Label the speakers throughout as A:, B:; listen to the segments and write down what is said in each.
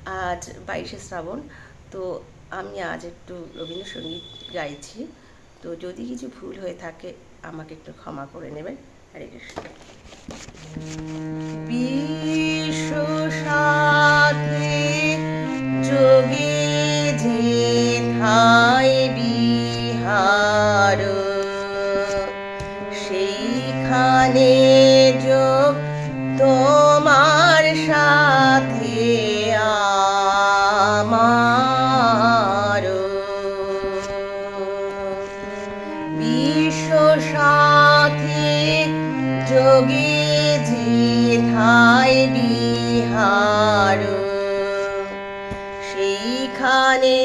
A: আজ 22শে শ্রাবণ। তো আমি আজ একটু রবীন্দ্রসঙ্গীত গাইছি। তো যদি কিছু ভুল হয়ে থাকে আমাকে একটু ক্ষমা করে নেবেন। হরে কৃষ্ণ। বিশ্ব সাথে যোগে যেথায় বিহার, সেইখানে যোগ তোমার সাথে আমার। বিশ্ব সাথে যোগে যেথায় বিহার, সেইখানে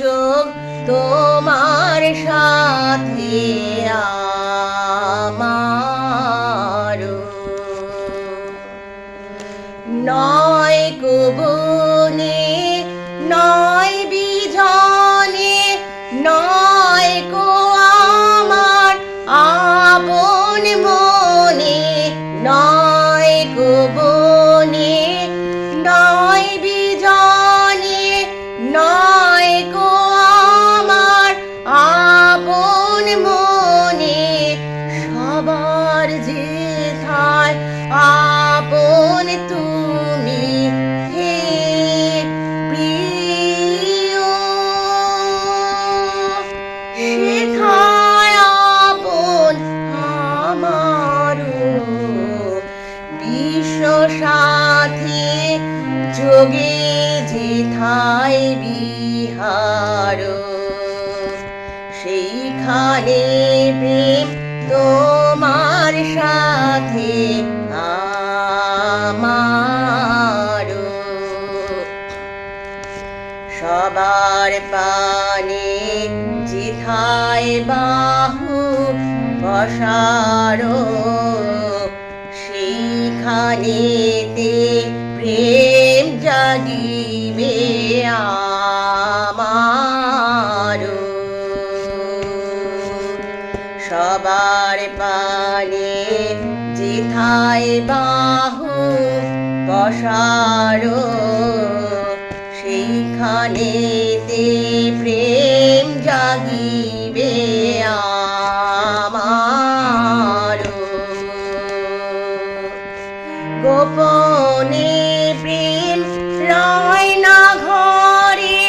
A: যোগ তোমার সাথে আমার। নয় কবনে নয় বিজনে, নয় কো আমার আপন মনে, নয় কবনে নয় বিজনে, নয় কো আমার আপন মনে, সবার যেথায় আপন তুমি হে প্রিয়, সেথায় আপন আমারও। বিশ্ব সাথে যোগে যেথায় বিহার, সেইখানে প্রেম তোমার সাথে আমার। সবার পানে যেথায় বাহু পসারো, সেইখানেতে প্রেম জাগিবে আমার। সবার পানে যেথায় বাহু পসারো, সেইখানেতে প্রেম জাগিবে আমার। গোপনে প্রেম রয় না ঘরে,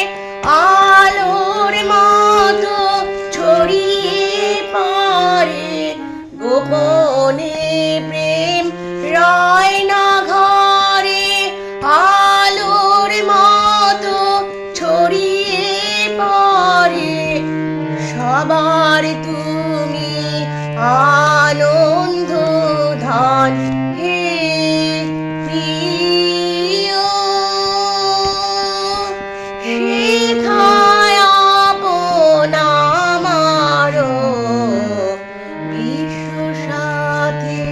A: আলোর মতো ছড়িয়ে পড়ে। গোপনে প্রেম রয় না ঘরে, আলোর মতো ছড়িয়ে পড়ে। সবার তুমি আনন্দ ধন হে প্রিয়, সেথায় আপন আমারও। বিশ্ব সাথে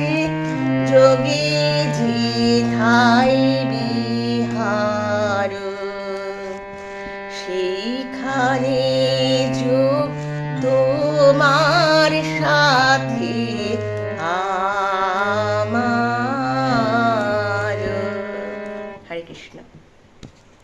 A: যোগে যেথায় বিহার, সেইখানে যোগ তোমার সাথে